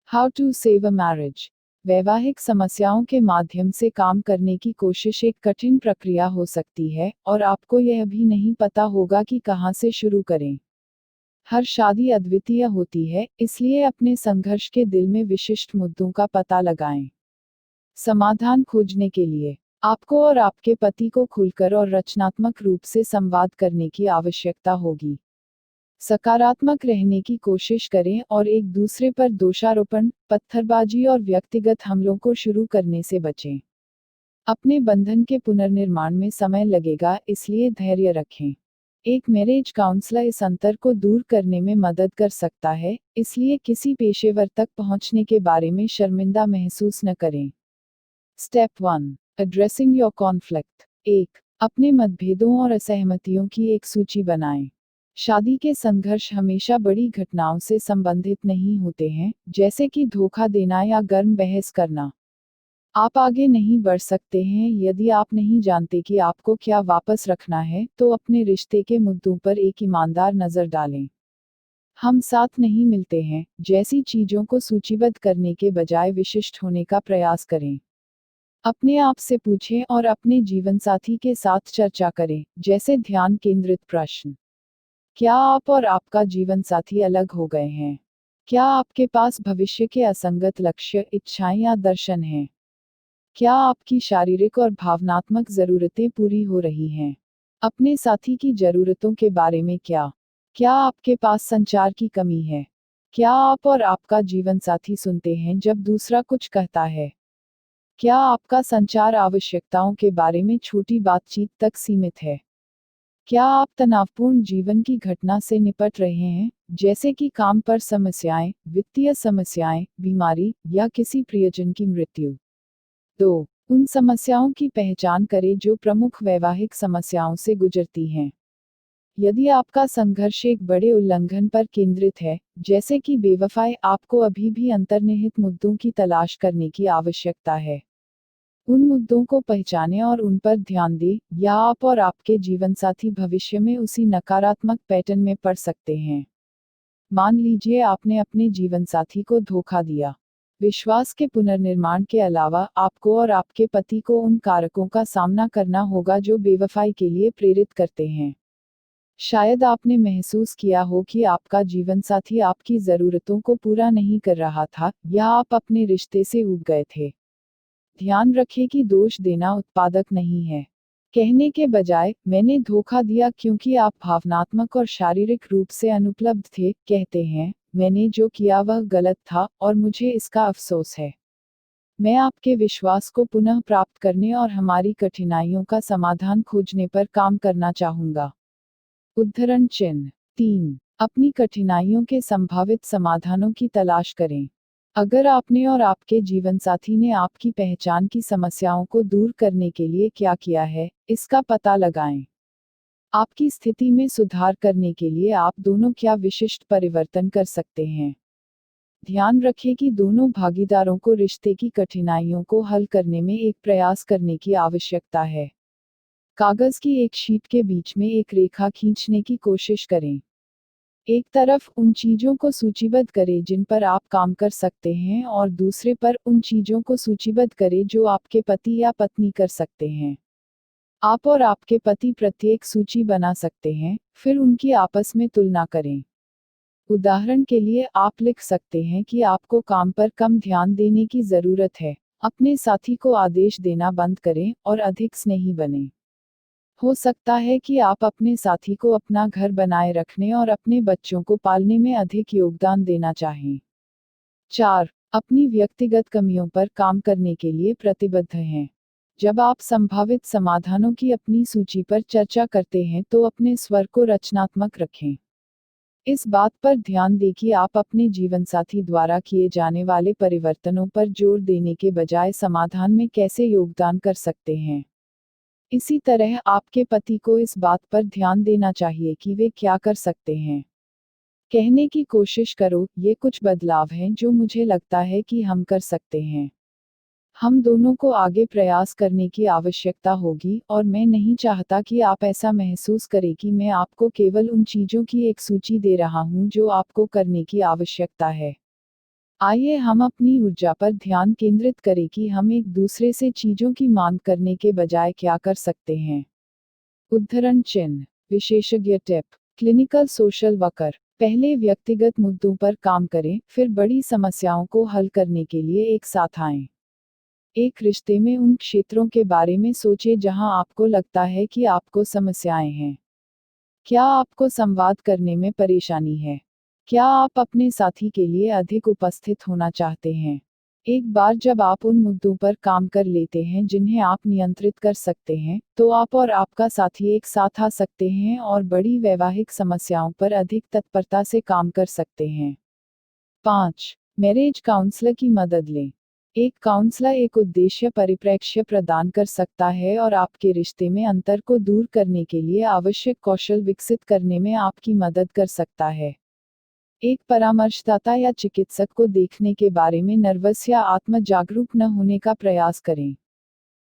How to save a marriage. वैवाहिक समस्याओं के माध्यम से काम करने की कोशिश एक कठिन प्रक्रिया हो सकती है और आपको यह भी नहीं पता होगा कि कहां से शुरू करें। हर शादी अद्वितीय होती है, इसलिए अपने संघर्ष के दिल में विशिष्ट मुद्दों का पता लगाएं। समाधान खोजने के लिए आपको और आपके पति को खुलकर और रचनात्मक रूप से संवाद करने की आवश्यकता होगी। सकारात्मक रहने की कोशिश करें और एक दूसरे पर दोषारोपण, पत्थरबाजी और व्यक्तिगत हमलों को शुरू करने से बचें। अपने बंधन के पुनर्निर्माण में समय लगेगा, इसलिए धैर्य रखें। एक मैरिज काउंसलर इस अंतर को दूर करने में मदद कर सकता है, इसलिए किसी पेशेवर तक पहुंचने के बारे में शर्मिंदा महसूस न करें। Step 1, addressing your conflict. 1, अपने मतभेदों और असहमतियों की एक सूची बनाएं। शादी के संघर्ष हमेशा बड़ी घटनाओं से संबंधित नहीं होते हैं, जैसे कि धोखा देना या गर्म बहस करना। आप आगे नहीं बढ़ सकते हैं यदि आप नहीं जानते कि आपको क्या वापस रखना है, तो अपने रिश्ते के मुद्दों पर एक ईमानदार नज़र डालें। हम साथ नहीं मिलते हैं जैसी चीजों को सूचीबद्ध करने के बजाय विशिष्ट होने का प्रयास करें। अपने आप से पूछें और अपने जीवनसाथी के साथ चर्चा करें, जैसे ध्यान केंद्रित प्रश्न। क्या आप और आपका जीवनसाथी अलग हो गए हैं? क्या आपके पास भविष्य के असंगत लक्ष्य, इच्छाएं या दर्शन हैं? क्या आपकी शारीरिक और भावनात्मक जरूरतें पूरी हो रही हैं? अपने साथी की जरूरतों के बारे में क्या आपके पास संचार की कमी है? क्या आप और आपका जीवनसाथी सुनते हैं जब दूसरा कुछ कहता है? क्या आपका संचार आवश्यकताओं के बारे में छोटी बातचीत तक सीमित है? क्या आप तनावपूर्ण जीवन की घटना से निपट रहे हैं, जैसे कि काम पर समस्याएं, वित्तीय समस्याएं, बीमारी या किसी प्रियजन की मृत्यु? 2, उन समस्याओं की पहचान करें जो प्रमुख वैवाहिक समस्याओं से गुजरती हैं। यदि आपका संघर्ष एक बड़े उल्लंघन पर केंद्रित है, जैसे कि बेवफाई, आपको अभी भी अंतर्निहित मुद्दों की तलाश करने की आवश्यकता है। उन मुद्दों को पहचानें और उन पर ध्यान दें, या आप और आपके जीवनसाथी भविष्य में उसी नकारात्मक पैटर्न में पड़ सकते हैं। मान लीजिए आपने अपने जीवनसाथी को धोखा दिया। विश्वास के पुनर्निर्माण के अलावा आपको और आपके पति को उन कारकों का सामना करना होगा जो बेवफाई के लिए प्रेरित करते हैं। शायद आपने महसूस किया हो कि आपका जीवनसाथी आपकी ज़रूरतों को पूरा नहीं कर रहा था, या आप अपने रिश्ते से ऊब गए थे। ध्यान रखें कि दोष देना उत्पादक नहीं है। कहने के बजाय, मैंने धोखा दिया क्योंकि आप भावनात्मक और शारीरिक रूप से अनुपलब्ध थे, कहते हैं, मैंने जो किया वह गलत था और मुझे इसका अफसोस है। मैं आपके विश्वास को पुनः प्राप्त करने और हमारी कठिनाइयों का समाधान खोजने पर काम करना चाहूंगा। उद्धरण चिन्ह 3, अपनी कठिनाइयों के संभावित समाधानों की तलाश करें। अगर आपने और आपके जीवनसाथी ने आपकी पहचान की समस्याओं को दूर करने के लिए क्या किया है, इसका पता लगाएं। आपकी स्थिति में सुधार करने के लिए आप दोनों क्या विशिष्ट परिवर्तन कर सकते हैं। ध्यान रखें कि दोनों भागीदारों को रिश्ते की कठिनाइयों को हल करने में एक प्रयास करने की आवश्यकता है। कागज की एक शीट के बीच में एक रेखा खींचने की कोशिश करें। एक तरफ उन चीजों को सूचीबद्ध करें जिन पर आप काम कर सकते हैं और दूसरे पर उन चीजों को सूचीबद्ध करें जो आपके पति या पत्नी कर सकते हैं। आप और आपके पति प्रत्येक सूची बना सकते हैं, फिर उनकी आपस में तुलना करें। उदाहरण के लिए आप लिख सकते हैं कि आपको काम पर कम ध्यान देने की जरूरत है। अपने साथी को आदेश देना बंद करें और अधिक स्नेही बनें। हो सकता है कि आप अपने साथी को अपना घर बनाए रखने और अपने बच्चों को पालने में अधिक योगदान देना चाहें। 4, अपनी व्यक्तिगत कमियों पर काम करने के लिए प्रतिबद्ध हैं। जब आप संभावित समाधानों की अपनी सूची पर चर्चा करते हैं तो अपने स्वर को रचनात्मक रखें। इस बात पर ध्यान दें कि आप अपने जीवनसाथी द्वारा किए जाने वाले परिवर्तनों पर जोर देने के बजाय समाधान में कैसे योगदान कर सकते हैं। इसी तरह आपके पति को इस बात पर ध्यान देना चाहिए कि वे क्या कर सकते हैं। कहने की कोशिश करो, ये कुछ बदलाव हैं जो मुझे लगता है कि हम कर सकते हैं। हम दोनों को आगे प्रयास करने की आवश्यकता होगी और मैं नहीं चाहता कि आप ऐसा महसूस करें कि मैं आपको केवल उन चीजों की एक सूची दे रहा हूं जो आपको करने की आवश्यकता है। आइए हम अपनी ऊर्जा पर ध्यान केंद्रित करें कि हम एक दूसरे से चीजों की मांग करने के बजाय क्या कर सकते हैं। उद्धरण चिन्ह। विशेषज्ञ टिप। Clinical social worker. पहले व्यक्तिगत मुद्दों पर काम करें, फिर बड़ी समस्याओं को हल करने के लिए एक साथ आएं। एक रिश्ते में उन क्षेत्रों के बारे में सोचें जहां आपको लगता है कि आपको समस्याएं हैं। क्या आपको संवाद करने में परेशानी है? क्या आप अपने साथी के लिए अधिक उपस्थित होना चाहते हैं? एक बार जब आप उन मुद्दों पर काम कर लेते हैं जिन्हें आप नियंत्रित कर सकते हैं, तो आप और आपका साथी एक साथ आ सकते हैं और बड़ी वैवाहिक समस्याओं पर अधिक तत्परता से काम कर सकते हैं। 5. मैरिज काउंसलर की मदद लें। एक काउंसलर एक उद्देश्य परिप्रेक्ष्य प्रदान कर सकता है और आपके रिश्ते में अंतर को दूर करने के लिए आवश्यक कौशल विकसित करने में आपकी मदद कर सकता है। एक परामर्शदाता या चिकित्सक को देखने के बारे में नर्वस या आत्म जागरूक न होने का प्रयास करें।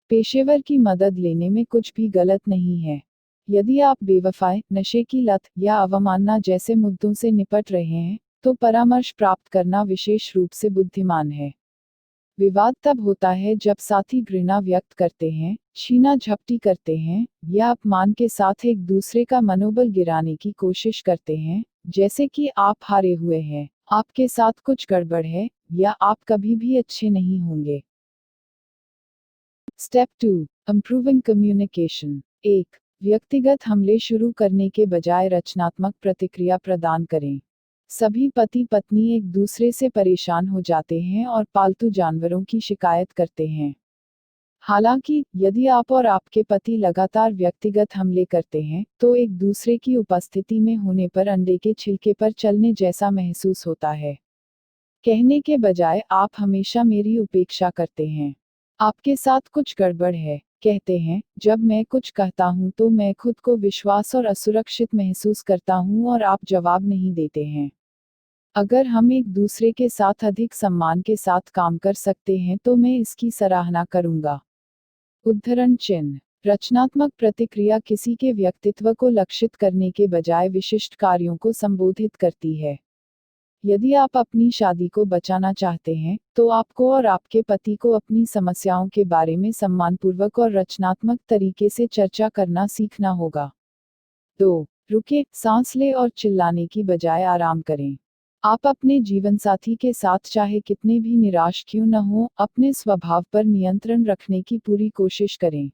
पेशेवर की मदद लेने में कुछ भी गलत नहीं है। यदि आप बेवफाई, नशे की लत या अवमानना जैसे मुद्दों से निपट रहे हैं, तो परामर्श प्राप्त करना विशेष रूप से बुद्धिमान है। विवाद तब होता है जब साथी घृणा व्यक्त करते हैं, छीना झपटी करते हैं, या अपमान के साथ एक दूसरे का मनोबल गिराने की कोशिश करते हैं, जैसे कि आप हारे हुए हैं, आपके साथ कुछ गड़बड़ है, या आप कभी भी अच्छे नहीं होंगे। स्टेप 2. Improving communication. 1. व्यक्तिगत हमले शुरू करने के बजाय रचनात्मक प्रतिक्रिया प्रदान करें। सभी पति पत्नी एक दूसरे से परेशान हो जाते हैं और पालतू जानवरों की शिकायत करते हैं। हालांकि, यदि आप और आपके पति लगातार व्यक्तिगत हमले करते हैं, तो एक दूसरे की उपस्थिति में होने पर अंडे के छिलके पर चलने जैसा महसूस होता है। कहने के बजाय आप हमेशा मेरी उपेक्षा करते हैं, आपके साथ कुछ गड़बड़ है, कहते हैं। जब मैं कुछ कहता हूं तो मैं खुद को विश्वास और असुरक्षित महसूस करता हूं और आप जवाब नहीं देते हैं। अगर हम एक दूसरे के साथ अधिक सम्मान के साथ काम कर सकते हैं तो मैं इसकी सराहना करूंगा। उद्धरण चिन्ह। रचनात्मक प्रतिक्रिया किसी के व्यक्तित्व को लक्षित करने के बजाय विशिष्ट कार्यों को संबोधित करती है। यदि आप अपनी शादी को बचाना चाहते हैं, तो आपको और आपके पति को अपनी समस्याओं के बारे में सम्मानपूर्वक और रचनात्मक तरीके से चर्चा करना सीखना होगा। 2. रुके, सांस लें और चिल्लाने की बजाय आराम करें। आप अपने जीवनसाथी के साथ चाहे कितने भी निराश क्यों न हो, अपने स्वभाव पर नियंत्रण रखने की पूरी कोशिश करें।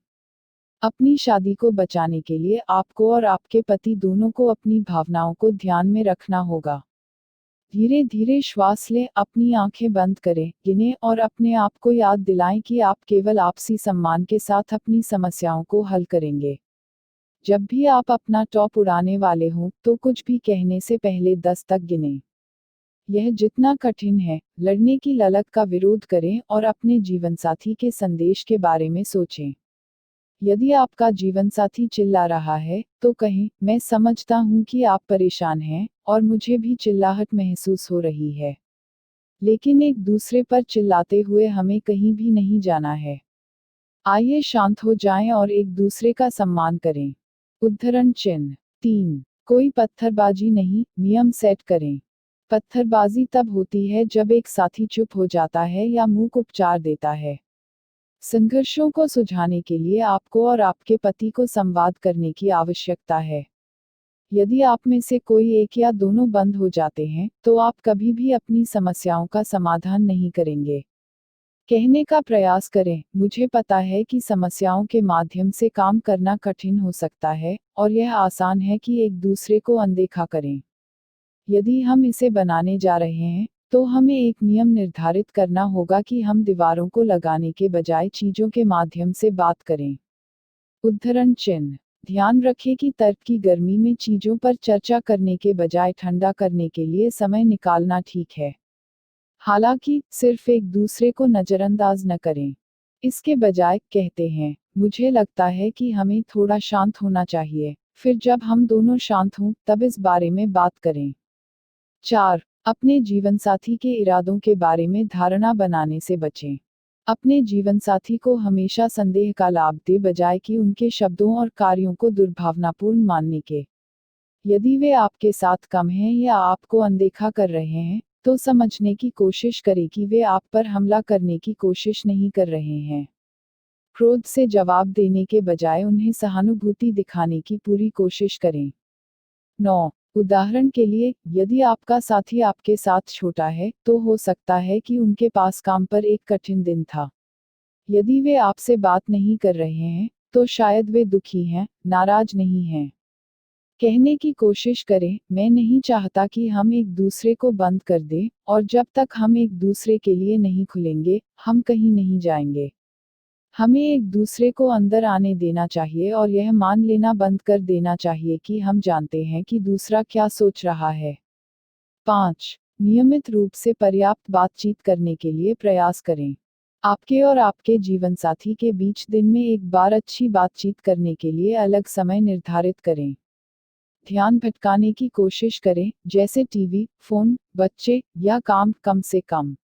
अपनी शादी को बचाने के लिए आपको और आपके पति दोनों को अपनी भावनाओं को ध्यान में रखना होगा। धीरे धीरे श्वास लें, अपनी आंखें बंद करें, गिनें और अपने आप को याद दिलाएं कि आप केवल आपसी सम्मान के साथ अपनी समस्याओं को हल करेंगे। जब भी आप अपना टॉप उड़ाने वाले हों, तो कुछ भी कहने से पहले 10 तक गिनें। यह जितना कठिन है, लड़ने की ललक का विरोध करें और अपने जीवनसाथी के संदेश के बारे में सोचें। यदि आपका जीवनसाथी चिल्ला रहा है, तो कहें, मैं समझता हूं कि आप परेशान हैं, और मुझे भी चिल्लाहट महसूस हो रही है। लेकिन एक दूसरे पर चिल्लाते हुए हमें कहीं भी नहीं जाना है। आइए शांत हो जाएं और एक दूसरे का सम्मान करें। उद्धरण चिन्ह। 3. कोई पत्थरबाजी नहीं, नियम सेट करें। पत्थरबाजी तब होती है जब एक साथी चुप हो जाता है या मूक उपचार देता है। संघर्षों को सुलझाने के लिए आपको और आपके पति को संवाद करने की आवश्यकता है। यदि आप में से कोई एक या दोनों बंद हो जाते हैं, तो आप कभी भी अपनी समस्याओं का समाधान नहीं करेंगे। कहने का प्रयास करें, मुझे पता है कि समस्याओं के माध्यम से काम करना कठिन हो सकता है, और यह आसान है कि एक दूसरे को अनदेखा करें। यदि हम इसे बनाने जा रहे हैं, तो हमें एक नियम निर्धारित करना होगा कि हम दीवारों को लगाने के बजाय चीजों के माध्यम से बात करें। उद्धरण चिन्ह। ध्यान रखें कि तर्क की गर्मी में चीजों पर चर्चा करने के बजाय ठंडा करने के लिए समय निकालना ठीक है। हालांकि, सिर्फ एक दूसरे को नजरअंदाज न करें। इसके बजाय कहते हैं, मुझे लगता है कि हमें थोड़ा शांत होना चाहिए। फिर जब हम दोनों शांत हों, तब इस बारे में बात करें। 4. अपने जीवनसाथी के इरादों के बारे में धारणा बनाने से बचें। अपने जीवनसाथी को हमेशा संदेह का लाभ दे बजाय कि उनके शब्दों और कार्यों को दुर्भावनापूर्ण मानने के। यदि वे आपके साथ कम हैं या आपको अनदेखा कर रहे हैं, तो समझने की कोशिश करें कि वे आप पर हमला करने की कोशिश नहीं कर रहे हैं। क्रोध से जवाब देने के बजाय उन्हें सहानुभूति दिखाने की पूरी कोशिश करें। 9. उदाहरण के लिए, यदि आपका साथी आपके साथ छोटा है, तो हो सकता है कि उनके पास काम पर एक कठिन दिन था। यदि वे आपसे बात नहीं कर रहे हैं, तो शायद वे दुखी हैं, नाराज नहीं हैं। कहने की कोशिश करें, मैं नहीं चाहता कि हम एक दूसरे को बंद कर दें, और जब तक हम एक दूसरे के लिए नहीं खुलेंगे, हम कहीं नहीं जाएंगे। हमें एक दूसरे को अंदर आने देना चाहिए और यह मान लेना बंद कर देना चाहिए कि हम जानते हैं कि दूसरा क्या सोच रहा है। 5. नियमित रूप से पर्याप्त बातचीत करने के लिए प्रयास करें। आपके और आपके जीवनसाथी के बीच दिन में एक बार अच्छी बातचीत करने के लिए अलग समय निर्धारित करें। ध्यान भटकाने की कोशिश करें, जैसे टीवी, फोन, बच्चे, या काम, कम से कम।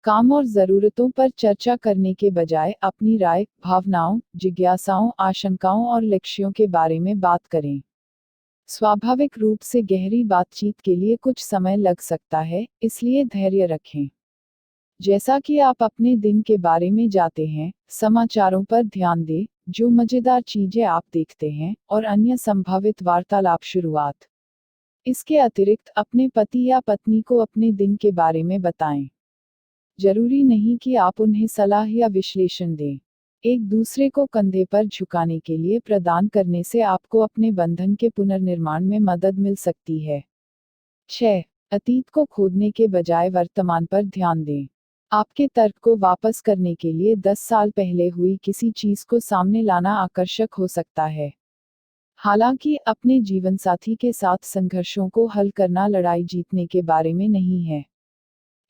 काम और ज़रूरतों पर चर्चा करने के बजाय अपनी राय, भावनाओं, जिज्ञासाओं, आशंकाओं और लक्ष्यों के बारे में बात करें। स्वाभाविक रूप से गहरी बातचीत के लिए कुछ समय लग सकता है, इसलिए धैर्य रखें। जैसा कि आप अपने दिन के बारे में जाते हैं, समाचारों पर ध्यान दें, जो मज़ेदार चीज़ें आप देखते हैं, और अन्य संभावित वार्तालाप शुरुआत। इसके अतिरिक्त अपने पति या पत्नी को अपने दिन के बारे में बताएं। जरूरी नहीं कि आप उन्हें सलाह या विश्लेषण दें। एक दूसरे को कंधे पर झुकाने के लिए प्रदान करने से आपको अपने बंधन के पुनर्निर्माण में मदद मिल सकती है। 6. अतीत को खोदने के बजाय वर्तमान पर ध्यान दें। आपके तर्क को वापस करने के लिए 10 साल पहले हुई किसी चीज को सामने लाना आकर्षक हो सकता है। हालांकि अपने जीवनसाथी के साथ संघर्षों को हल करना लड़ाई जीतने के बारे में नहीं है।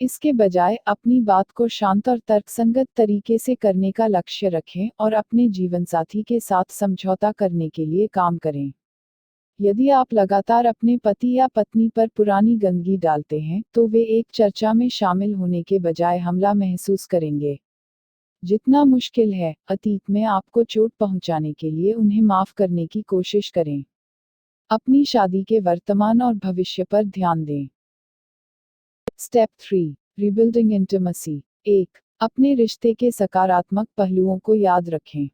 इसके बजाय अपनी बात को शांत और तर्कसंगत तरीके से करने का लक्ष्य रखें और अपने जीवनसाथी के साथ समझौता करने के लिए काम करें। यदि आप लगातार अपने पति या पत्नी पर पुरानी गंदगी डालते हैं, तो वे एक चर्चा में शामिल होने के बजाय हमला महसूस करेंगे। जितना मुश्किल है, अतीत में आपको चोट पहुंचाने के लिए उन्हें माफ करने की कोशिश करें। अपनी शादी के वर्तमान और भविष्य पर ध्यान दें। स्टेप 3. Rebuilding intimacy. 1. अपने रिश्ते के सकारात्मक पहलुओं को याद रखें।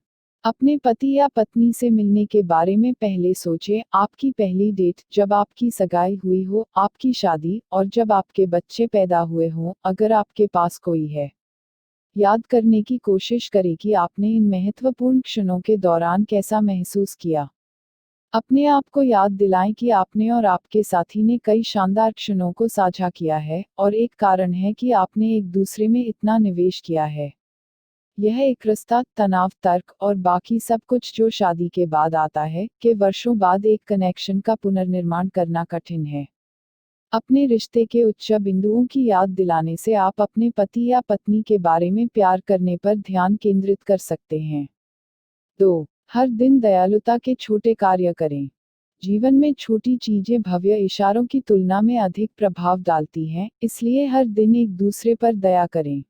अपने पति या पत्नी से मिलने के बारे में पहले सोचें, आपकी पहली डेट, जब आपकी सगाई हुई हो, आपकी शादी, और जब आपके बच्चे पैदा हुए हों, अगर आपके पास कोई है। याद करने की कोशिश करें कि आपने इन महत्वपूर्ण क्षणों के दौरान कैसा महसूस किया। अपने आप को याद दिलाएं कि आपने और आपके साथी ने कई शानदार क्षणों को साझा किया है, और एक कारण है कि आपने एक दूसरे में इतना निवेश किया है। यह एक रिश्ता, तनाव, तर्क, और बाकी सब कुछ जो शादी के बाद आता है, के वर्षों बाद एक कनेक्शन का पुनर्निर्माण करना कठिन है। अपने रिश्ते के उच्च बिंदुओं की याद दिलाने से आप अपने पति या पत्नी के बारे में प्यार करने पर ध्यान केंद्रित कर सकते हैं। 2. हर दिन दयालुता के छोटे कार्य करें। जीवन में छोटी चीजें भव्य इशारों की तुलना में अधिक प्रभाव डालती हैं, इसलिए हर दिन एक दूसरे पर दया करें।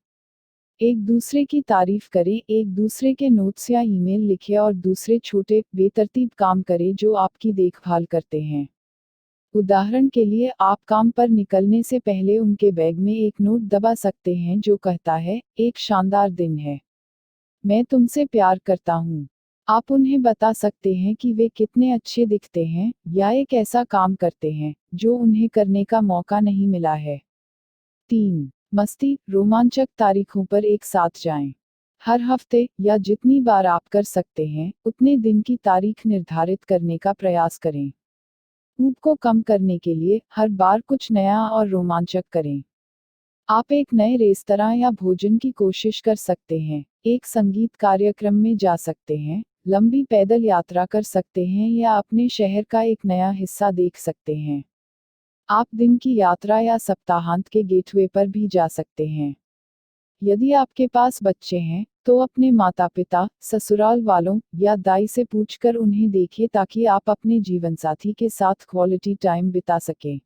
एक दूसरे की तारीफ करें, एक दूसरे के नोट्स या ईमेल लिखें और दूसरे छोटे, बेतरतीब काम करें जो आपकी देखभाल करते हैं। उदाहरण के लिए, आप काम पर निकलने से पहले उनके बैग में एक नोट दबा सकते हैं जो कहता है, एक शानदार दिन है, मैं तुमसे प्यार करता हूँ। आप उन्हें बता सकते हैं कि वे कितने अच्छे दिखते हैं, या एक ऐसा काम करते हैं जो उन्हें करने का मौका नहीं मिला है। 3. मस्ती, रोमांचक तारीखों पर एक साथ जाएं। हर हफ्ते, या जितनी बार आप कर सकते हैं, उतने दिन की तारीख निर्धारित करने का प्रयास करें। ऊब को कम करने के लिए हर बार कुछ नया और रोमांचक करें। आप एक नए रेस्तरां या भोजन की कोशिश कर सकते हैं, एक संगीत कार्यक्रम में जा सकते हैं, लंबी पैदल यात्रा कर सकते हैं, या अपने शहर का एक नया हिस्सा देख सकते हैं। आप दिन की यात्रा या सप्ताहांत के गेटवे पर भी जा सकते हैं। यदि आपके पास बच्चे हैं, तो अपने माता-पिता, ससुराल वालों, या दाई से पूछकर उन्हें देखें ताकि आप अपने जीवनसाथी के साथ क्वालिटी टाइम बिता सकें।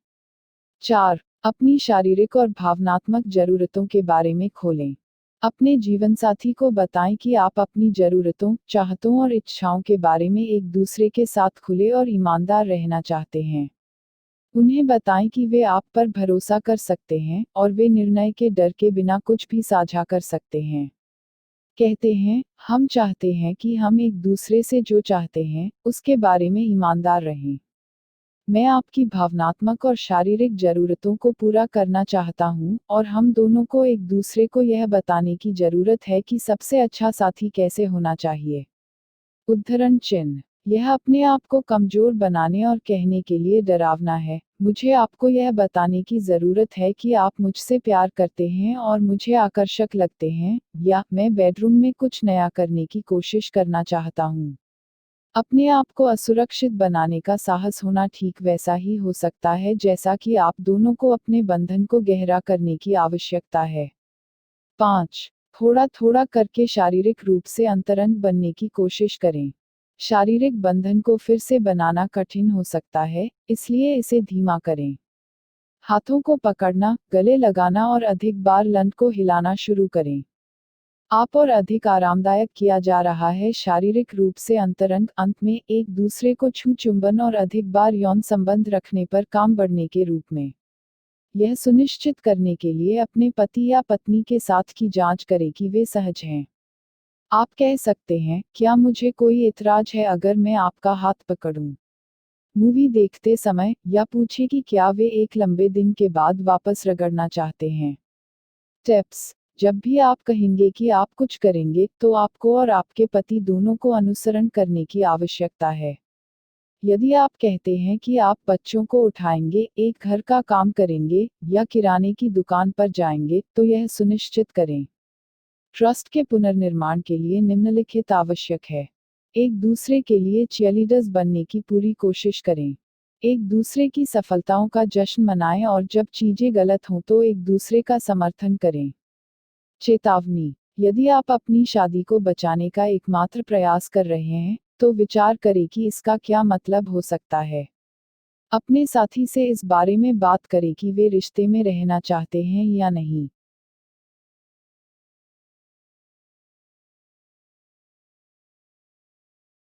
4. अपनी शारीरिक और भावनात्मक जरूरतों के बारे में खोलें। अपने जीवनसाथी को बताएं कि आप अपनी जरूरतों, चाहतों और इच्छाओं के बारे में एक दूसरे के साथ खुले और ईमानदार रहना चाहते हैं। उन्हें बताएं कि वे आप पर भरोसा कर सकते हैं और वे निर्णय के डर के बिना कुछ भी साझा कर सकते हैं। कहते हैं, हम चाहते हैं कि हम एक दूसरे से जो चाहते हैं, उसके बारे में ईमानदार रहें। मैं आपकी भावनात्मक और शारीरिक ज़रूरतों को पूरा करना चाहता हूँ और हम दोनों को एक दूसरे को यह बताने की ज़रूरत है कि सबसे अच्छा साथी कैसे होना चाहिए। उद्धरण चिन्ह। यह अपने आप को कमज़ोर बनाने और कहने के लिए डरावना है, मुझे आपको यह बताने की ज़रूरत है कि आप मुझसे प्यार करते हैं और मुझे आकर्षक लगते हैं, या मैं बेडरूम में कुछ नया करने की कोशिश करना चाहता हूँ। अपने आप को असुरक्षित बनाने का साहस होना ठीक वैसा ही हो सकता है जैसा कि आप दोनों को अपने बंधन को गहरा करने की आवश्यकता है। 5. थोड़ा थोड़ा करके शारीरिक रूप से अंतरंग बनने की कोशिश करें। शारीरिक बंधन को फिर से बनाना कठिन हो सकता है, इसलिए इसे धीमा करें। हाथों को पकड़ना, गले लगाना और अधिक बार लंट को हिलाना शुरू करें। आप और अधिक आरामदायक किया जा रहा है शारीरिक रूप से अंतरंग अंत में एक दूसरे को छू चुंबन और अधिक बार यौन संबंध रखने पर काम बढ़ने के रूप में। यह सुनिश्चित करने के लिए अपने पति या पत्नी के साथ की जांच करें कि वे सहज हैं। आप कह सकते हैं, क्या मुझे कोई इतराज है अगर मैं आपका हाथ पकड़ूं? मूवी देखते समय, या पूछें कि क्या वे एक लंबे दिन के बाद वापस रगड़ना चाहते हैं। टिप्स। जब भी आप कहेंगे कि आप कुछ करेंगे, तो आपको और आपके पति दोनों को अनुसरण करने की आवश्यकता है। यदि आप कहते हैं कि आप बच्चों को उठाएंगे, एक घर का काम करेंगे, या किराने की दुकान पर जाएंगे, तो यह सुनिश्चित करें। ट्रस्ट के पुनर्निर्माण के लिए निम्नलिखित आवश्यक है। एक दूसरे के लिए चीयरलीडर्स बनने की पूरी कोशिश करें। एक दूसरे की सफलताओं का जश्न मनाएं और जब चीजें गलत हों तो एक दूसरे का समर्थन करें। चेतावनी। यदि आप अपनी शादी को बचाने का एकमात्र प्रयास कर रहे हैं, तो विचार करें कि इसका क्या मतलब हो सकता है। अपने साथी से इस बारे में बात करें कि वे रिश्ते में रहना चाहते हैं या नहीं।